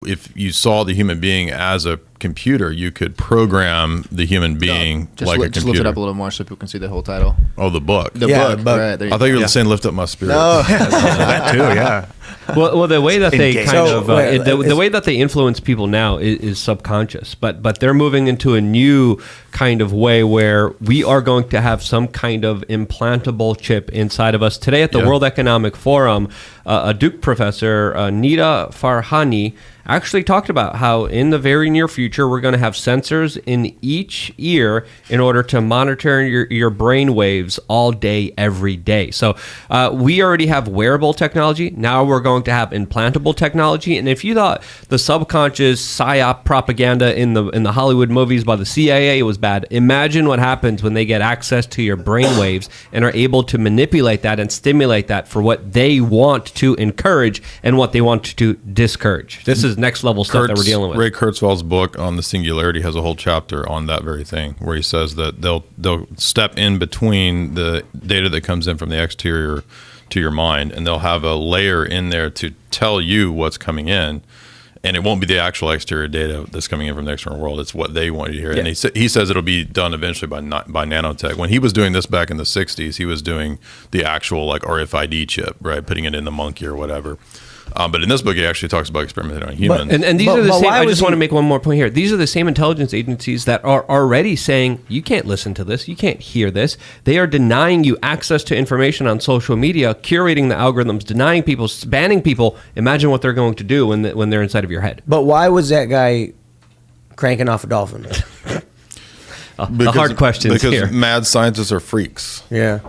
if you saw the human being as a computer, you could program the human being just like a computer. Just lift it up a little more so people can see the whole title. Oh, the book. The book. Right, there I thought you were saying lift up my spirit. No. That too, yeah. Well, the way that they the way that they influence people now is subconscious, but they're moving into a new kind of way where we are going to have some kind of implantable chip inside of us. Today at the World Economic Forum, a Duke professor, Nida Farhani, actually talked about how in the very near future we're going to have sensors in each ear in order to monitor your brain waves all day, every day. So we already have wearable technology. Now we're going to have implantable technology. And if you thought the subconscious psyop propaganda in the Hollywood movies by the CIA was bad, imagine what happens when they get access to your brain waves and are able to manipulate that and stimulate that for what they want to encourage and what they want to discourage. This is next level stuff that we're dealing with. Ray Kurzweil's book on the singularity has a whole chapter on that very thing, where he says that they'll step in between the data that comes in from the exterior to your mind, and they'll have a layer in there to tell you what's coming in, and it won't be the actual exterior data that's coming in from the external world. It's what they want you to hear. Yeah. And he says it'll be done eventually by nanotech. When he was doing this back in the 60s, he was doing the actual like RFID chip, right, putting it in the monkey or whatever. But in this book, he actually talks about experimenting on humans. And these are the same. I just want to make one more point here. These are the same intelligence agencies that are already saying you can't listen to this, you can't hear this. They are denying you access to information on social media, curating the algorithms, denying people, banning people. Imagine what they're going to do when they're inside of your head. But why was that guy cranking off a dolphin? The hard questions here. Because mad scientists are freaks. Yeah,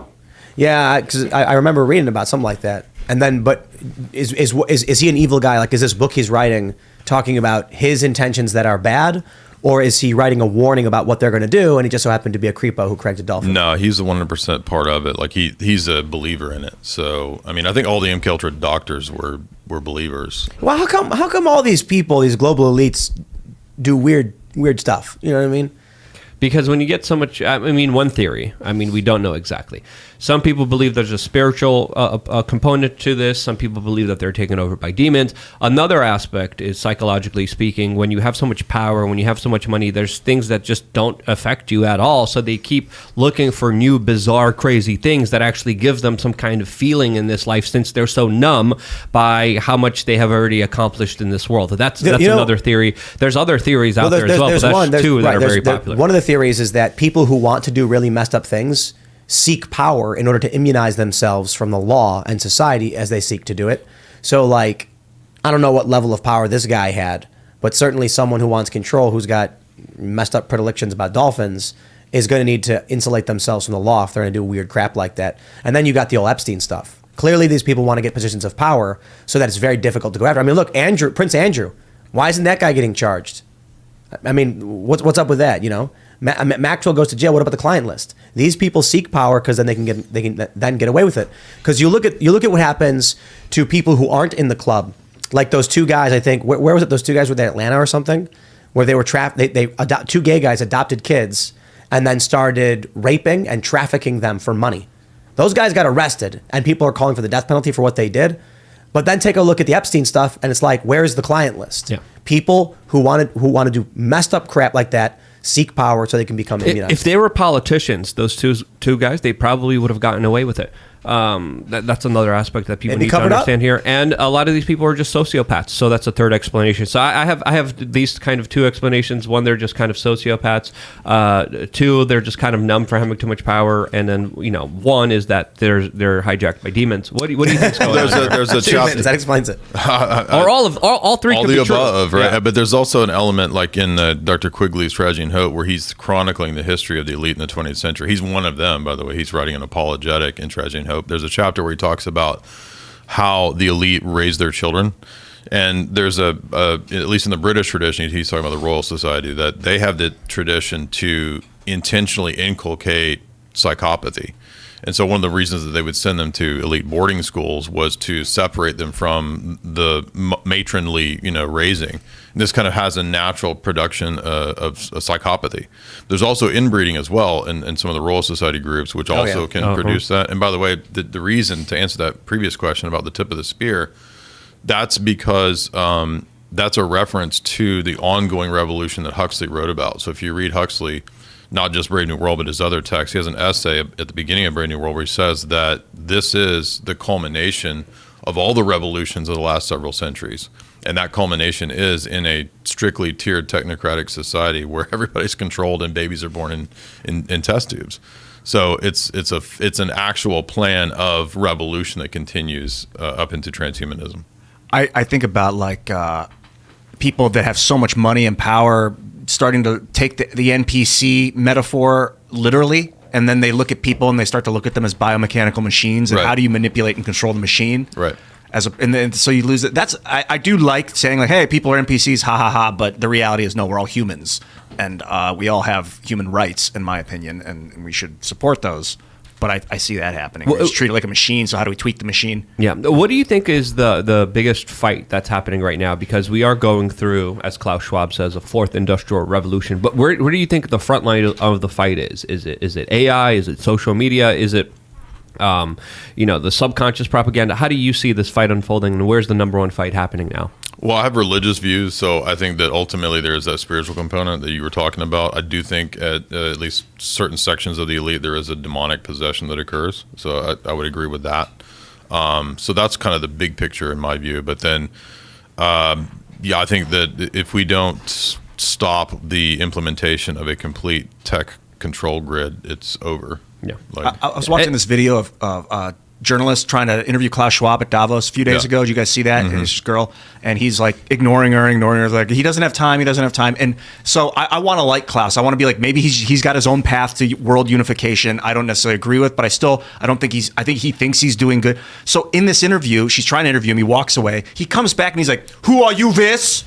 because I remember reading about something like that. And then, but is he an evil guy? Like, is this book he's writing talking about his intentions that are bad, or is he writing a warning about what they're going to do? And he just so happened to be a creepo who cranked a dolphin. No, he's the 100% part of it. Like he's a believer in it. So I mean, I think all the MKUltra doctors were believers. Well, how come all these people, these global elites, do weird stuff? You know what I mean? Because when you get so much, one theory, we don't know exactly. Some people believe there's a spiritual component to this. Some people believe that they're taken over by demons. Another aspect is, psychologically speaking, when you have so much power, when you have so much money, there's things that just don't affect you at all. So they keep looking for new, bizarre, crazy things that actually gives them some kind of feeling in this life, since they're so numb by how much they have already accomplished in this world. That's another theory. There's other theories out there as well, but that's two that are very popular. One of the theories is that people who want to do really messed up things seek power in order to immunize themselves from the law and society as they seek to do it. So, like, I don't know what level of power this guy had, but certainly someone who wants control, who's got messed up predilections about dolphins, is going to need to insulate themselves from the law if they're going to do weird crap like that. And then you got the old Epstein stuff. Clearly, these people want to get positions of power so that it's very difficult to go after. I mean, look, Prince Andrew, why isn't that guy getting charged? I mean, what's up with that, you know? Maxwell goes to jail. What about the client list? These people seek power because then they can then get away with it. Because you look at what happens to people who aren't in the club, like those two guys. I think where was it? Those two guys were in Atlanta or something, where they were two gay guys adopted kids and then started raping and trafficking them for money. Those guys got arrested, and people are calling for the death penalty for what they did. But then take a look at the Epstein stuff, and it's like, where's the client list? Yeah. People who want to do messed up crap like that seek power so they can become immunized. If they were politicians, those two guys, they probably would have gotten away with it. That's another aspect that people need to understand here. And a lot of these people are just sociopaths. So that's a third explanation. So I have these kind of two explanations. One, they're just kind of sociopaths. Two, they're just kind of numb for having too much power. And then, one is that they're hijacked by demons. What do you think's going on? There's a chapter that explains it. Or all three all could the be above, true. right? Yeah. But there's also an element like in Dr. Quigley's Tragedy and Hope, where he's chronicling the history of the elite in the 20th century. He's one of them, by the way. He's writing an apologetic in Tragedy and Hope. There's a chapter where he talks about how the elite raise their children, and there's at least in the British tradition, he's talking about the Royal Society, that they have the tradition to intentionally inculcate psychopathy. And so one of the reasons that they would send them to elite boarding schools was to separate them from the matronly, raising. And this kind of has a natural production of psychopathy. There's also inbreeding as well in some of the Royal Society groups, which also can produce that. And by the way, the reason to answer that previous question about the tip of the spear, that's because that's a reference to the ongoing revolution that Huxley wrote about. So if you read Huxley, not just Brave New World, but his other texts, he has an essay at the beginning of Brave New World where he says that this is the culmination of all the revolutions of the last several centuries. And that culmination is in a strictly tiered technocratic society where everybody's controlled and babies are born in test tubes. So it's an actual plan of revolution that continues up into transhumanism. I think about like people that have so much money and power starting to take the NPC metaphor literally, and then they look at people and they start to look at them as biomechanical machines, and Right. how do you manipulate and control the machine? Right. And then so you lose it. I do like saying like, hey, people are NPCs, ha ha ha, but the reality is no, we're all humans, and we all have human rights, in my opinion, and we should support those. But I see that happening. We're just treated like a machine, so how do we tweak the machine? Yeah. What do you think is the biggest fight that's happening right now? Because we are going through, as Klaus Schwab says, a fourth industrial revolution. But where do you think the front line of the fight is? Is it AI? Is it social media? Is it the subconscious propaganda? How do you see this fight unfolding, and where's the number one fight happening now? Well, I have religious views, so I think that ultimately there is that spiritual component that you were talking about. I do think at least certain sections of the elite there is a demonic possession that occurs. So I would agree with that. So that's kind of the big picture in my view. But then, I think that if we don't stop the implementation of a complete tech control grid, it's over. Yeah. I was watching this video of journalist trying to interview Klaus Schwab at Davos a few days ago. Did you guys see that? And this girl, and he's like ignoring her, like he doesn't have time. And so I want to like Klaus. I want to be like, maybe he's got his own path to world unification. I don't necessarily agree with, but I think he thinks he's doing good. So in this interview, she's trying to interview him. He walks away. He comes back and he's like, "Who are you, this?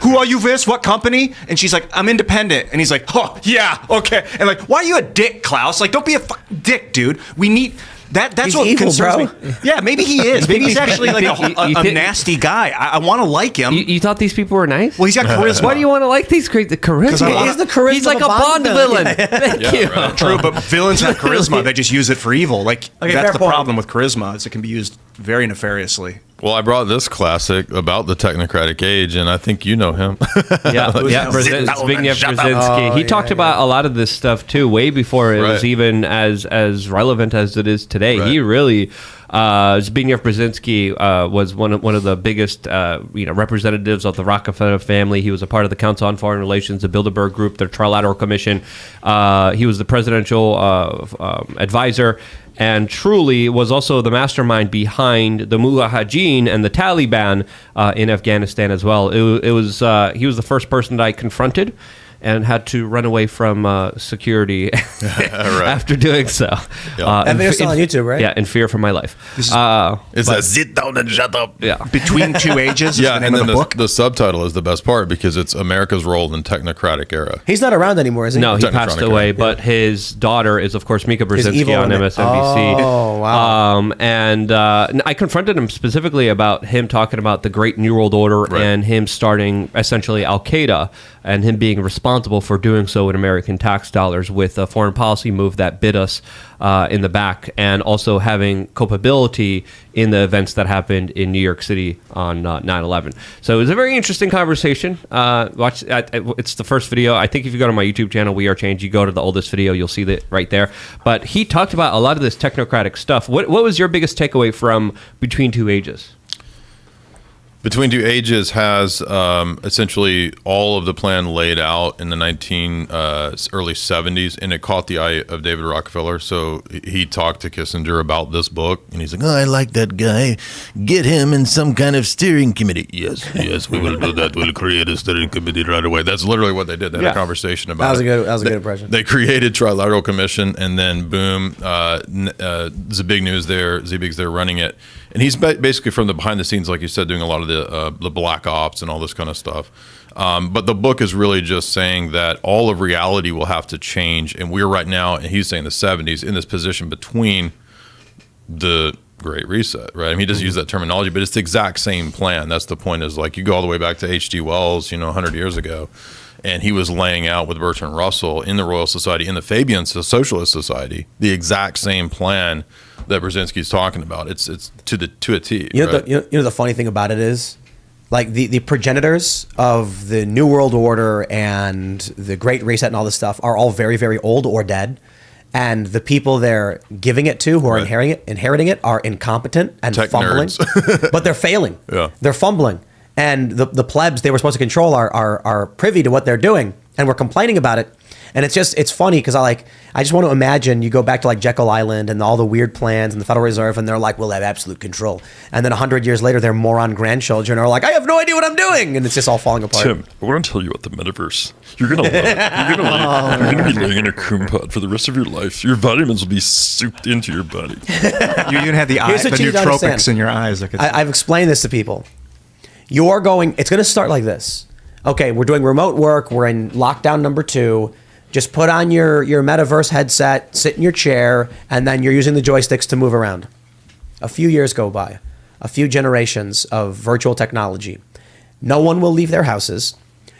Who are you, this? What company?" And she's like, "I'm independent." And he's like, "Oh, yeah, okay." And like, why are you a dick, Klaus? Like, don't be a fucking dick, dude. We need... That's He's what evil, concerns bro. me. Yeah, maybe he is. Maybe he's actually like a nasty guy. I want to like him. You thought these people were nice? Well, he's got charisma. Why do you want to like these great? The charisma. He's the charisma He's like of a Bond villain. Thank you. Right. True, but villains have charisma. They just use it for evil. Like Okay, that's fair the point. problem with charisma. Is it can be used very nefariously. Well, I brought this classic about the technocratic age, and I think you know him. Yeah, Zbigniew Brzezinski. He talked about a lot of this stuff too, way before it was Right. even as relevant as it is today. Right. He really, Zbigniew Brzezinski was one of the biggest representatives of the Rockefeller family. He was a part of the Council on Foreign Relations, the Bilderberg Group, the Trilateral Commission. He was the presidential advisor, and truly was also the mastermind behind the Mujahideen and the Taliban in Afghanistan as well. He was the first person that I confronted and had to run away from security after doing so. Yeah. That video's still on YouTube, right? Yeah, in fear for my life. It says, "Sit down and shut up." Yeah. Between Two Ages is Yeah, the name and of then the book. the subtitle is the best part because it's America's role in the technocratic era. He's not around anymore, is he? No, he Technocratic, passed away, but his daughter is, of course, Mika Is Brzezinski evil on in it. MSNBC. Oh, wow. And I confronted him specifically about him talking about the Great New World Order Right. and him starting essentially Al-Qaeda and him being responsible for doing so with American tax dollars with a foreign policy move that bit us in the back, and also having culpability in the events that happened in New York City on 9/11. So it was a very interesting conversation. It's the first video. I think if you go to my YouTube channel, We Are Change, you go to the oldest video, you'll see that right there. But he talked about a lot of this technocratic stuff. What was your biggest takeaway from Between Two Ages? Between Two Ages has essentially all of the plan laid out in the early 70s, and it caught the eye of David Rockefeller. So he talked to Kissinger about this book, and he's like, "Oh, I like that guy. Get him in some kind of steering committee." Yes, we will do that. We'll create a steering committee right away. That's literally what they did. They had a conversation about it. That was a good impression. They created Trilateral Commission, and then boom, Zbigniew's there running it. And he's basically from the behind the scenes, like you said, doing a lot of the black ops and all this kind of stuff. But the book is really just saying that all of reality will have to change. And we're right now, and he's saying the 70s, in this position between the Great Reset, right? I mean, he doesn't use that terminology, but it's the exact same plan. That's the point, is like you go all the way back to H.G. Wells, 100 years ago. And he was laying out with Bertrand Russell in the Royal Society, in the Fabian Socialist Society, the exact same plan that Brzezinski's talking about. It's to a T. You know, right? the funny thing about it is, like the progenitors of the New World Order and the Great Reset and all this stuff are all very, very old or dead. And the people they're giving it to, who are inheriting it, are incompetent and Tech fumbling. nerds. But they're failing. Yeah. They're fumbling. And the plebs they were supposed to control are privy to what they're doing. And we're complaining about it. And it's funny because I just want to imagine you go back to like Jekyll Island and all the weird plans and the Federal Reserve, and they're like, we'll have absolute control. And then 100 years later, their moron grandchildren are like, I have no idea what I'm doing. And it's just all falling apart. Tim, I want to tell you about the metaverse. You're going to love it. You're going to be laying in a coom pod for the rest of your life. Your vitamins will be souped into your body. You're going to have the Here's what you need to nootropics understand. in your eyes. I've explained this to people. It's going to start like this. Okay, we're doing remote work. We're in lockdown number 2. Just put on your metaverse headset, sit in your chair, and then you're using the joysticks to move around. A few years go by, a few generations of virtual technology. No one will leave their houses.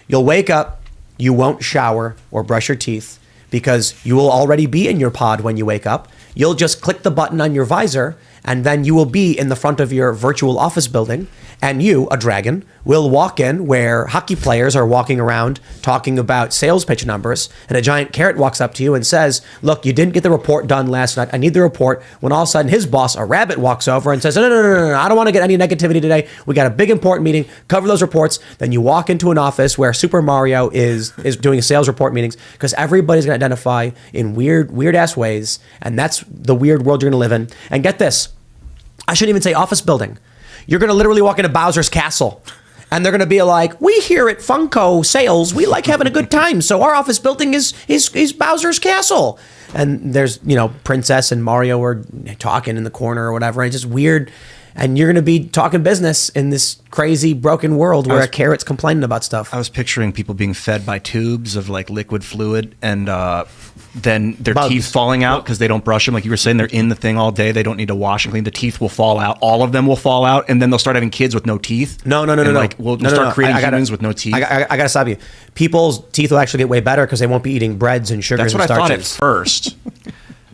You'll wake up, you won't shower or brush your teeth because you will already be in your pod when you wake up. You'll just click the button on your visor, and then you will be in the front of your virtual office building, and you, a dragon, will walk in where hockey players are walking around talking about sales pitch numbers, and a giant carrot walks up to you and says, look, you didn't get the report done last night. I need the report. When all of a sudden his boss, a rabbit, walks over and says, no, I don't want to get any negativity today. We got a big important meeting. Cover those reports. Then you walk into an office where Super Mario is doing sales report meetings because everybody's going to identify in weird ass ways, and that's the weird world you're going to live in. And get this, I shouldn't even say office building. You're going to literally walk into Bowser's castle, and they're going to be like, we here at Funko Sales, we like having a good time, so our office building is Bowser's castle. And there's, Princess and Mario are talking in the corner or whatever, and it's just weird. And you're going to be talking business in this crazy broken world where a carrot's complaining about stuff. I was picturing people being fed by tubes of like liquid fluid, and then their Bugs. teeth falling out because they don't brush them. Like you were saying, they're in the thing all day. They don't need to wash and clean. The teeth will fall out. All of them will fall out, and then they'll start having kids with no teeth. No. Like we'll start creating humans with no teeth. I got to stop you. People's teeth will actually get way better because they won't be eating breads and sugars That's what and I thought at starches. first.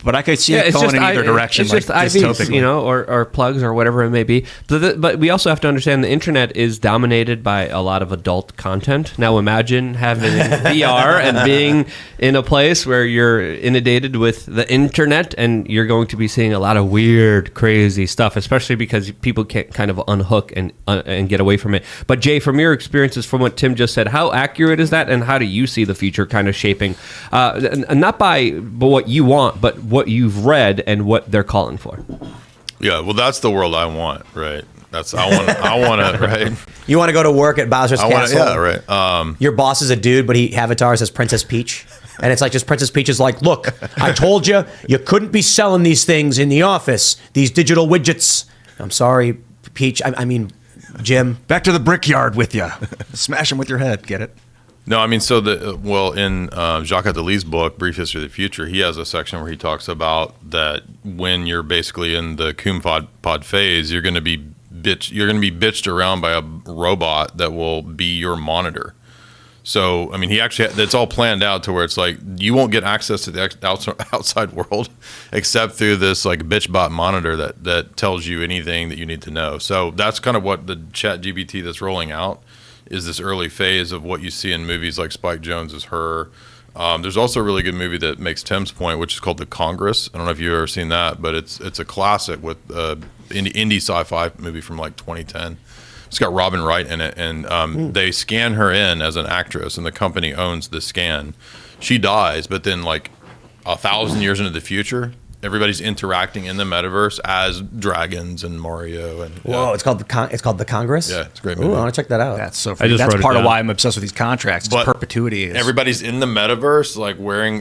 But I could see it going in either direction. It's just like IVs, dystopically. or plugs or whatever it may be. But we also have to understand the internet is dominated by a lot of adult content. Now imagine having VR and being in a place where you're inundated with the internet, and you're going to be seeing a lot of weird, crazy stuff, especially because people can't kind of unhook and get away from it. But Jay, from your experiences, from what Tim just said, how accurate is that, and how do you see the future kind of shaping? Not by what you want, but what you've read and what they're calling for. Yeah, well, that's the world I want, right? I want to, right? You want to go to work at Bowser's Castle? Yeah, right. Your boss is a dude, but he avatars as Princess Peach. And it's like just Princess Peach is like, look, I told you couldn't be selling these things in the office, these digital widgets. I'm sorry, Peach. I mean, Jim. Back to the brickyard with you. Smash him with your head. Get it? No, I mean, in Jacques Attali's book, Brief History of the Future, he has a section where he talks about that when you're basically in the Coom pod phase, you're going to be bitched around by a robot that will be your monitor. So, I mean, it's all planned out to where it's like you won't get access to the outside world except through this like bitchbot monitor that tells you anything that you need to know. So that's kind of what the Chat GPT that's rolling out is, this early phase of what you see in movies like Spike Jonze's Her. There's also a really good movie that makes Tim's point, which is called The Congress. I don't know if you've ever seen that, but it's a classic with indie sci-fi movie from like 2010. It's got Robin Wright in it, and they scan her in as an actress, and the company owns the scan. She dies, but then like 1,000 years into the future, everybody's interacting in the metaverse as dragons and Mario. And Whoa, it's called the Congress? Yeah, it's a great movie. Ooh, I want to check that out. That's so I funny. just That's wrote it part of down. why I'm obsessed with these contracts. It's But perpetuity. Everybody's in the metaverse, like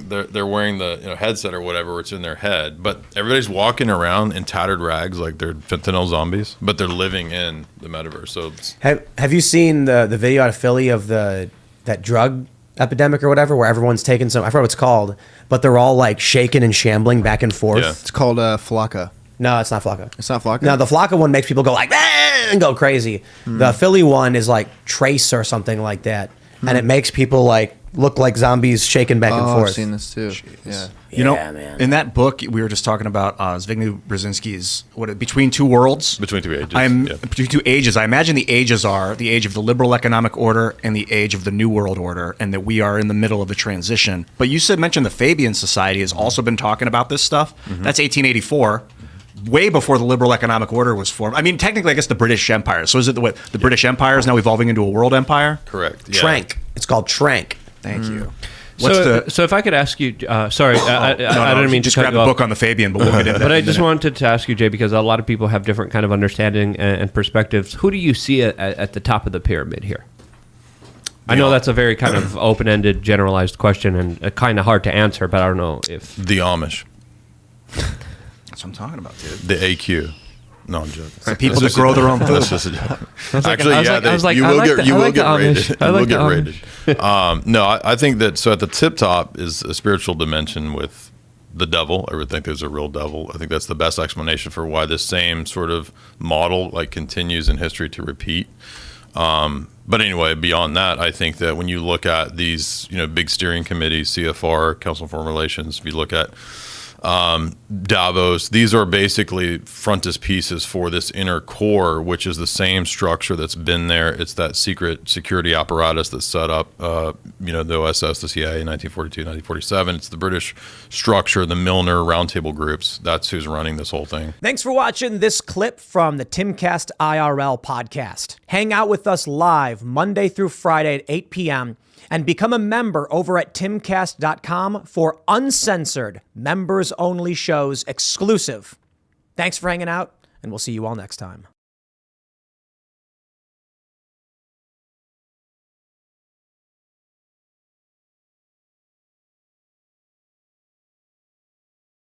they're wearing the headset or whatever, where it's in their head. But everybody's walking around in tattered rags, like they're fentanyl zombies. But they're living in the metaverse. So Have you seen the video out of Philly of that drug epidemic or whatever, where everyone's taking some, I forgot what it's called, but they're all like shaking and shambling back and forth? Yeah. It's called Flocka. No, it's not Flocka. It's not Flocka? No, the Flocka one makes people go like, "Ah!" and go crazy. The Philly one is like Trace or something like that. And it makes people like look like zombies shaking back and Oh, forth. I've seen this too. Yeah. You know, man. in that book we were just talking about Zbigniew Brzezinski's Between Two Worlds. Between Two Ages. Between Two Ages. I imagine the ages are the age of the liberal economic order and the age of the New World Order, and that we are in the middle of the transition. But you mentioned the Fabian Society has also been talking about this stuff. That's 1884. Way before the liberal economic order was formed. I mean, technically, I guess the British Empire. So is it the British Empire is now evolving into a world empire? Correct. Yeah. Trank. It's called Trank. Thank you. So if I could ask you, sorry, I didn't mean to just cut grab you the off. book on the Fabian, but we'll get into that. But I in a just minute. wanted to ask you, Jay, because a lot of people have different kind of understanding and perspectives. Who do you see at the top of the pyramid here? I know that's a very kind of open-ended, generalized question and kind of hard to answer, but I don't know if... The Amish. That's what I'm talking about, dude. The AQ. No, I'm joking. The people that grow their own food. That's just a joke. Actually, I was yeah, like- I was like, you I will like get the- you I will like get the Amish. rated. I You will like get the rated. No, I think that so at the tip top is a spiritual dimension with the devil. I would think there's a real devil. I think that's the best explanation for why this same sort of model like continues in history to repeat. But anyway, beyond that, I think that when you look at these, big steering committees, CFR, Council on Foreign Relations, if you look at Davos, these are basically frontispieces for this inner core, which is the same structure that's been there. It's that secret security apparatus that set up, the OSS, the CIA in 1942, 1947. It's the British structure, the Milner roundtable groups. That's who's running this whole thing. Thanks for watching this clip from the Timcast IRL podcast. Hang out with us live Monday through Friday at 8 p.m. and become a member over at timcast.com for uncensored, members-only shows exclusive. Thanks for hanging out, and we'll see you all next time.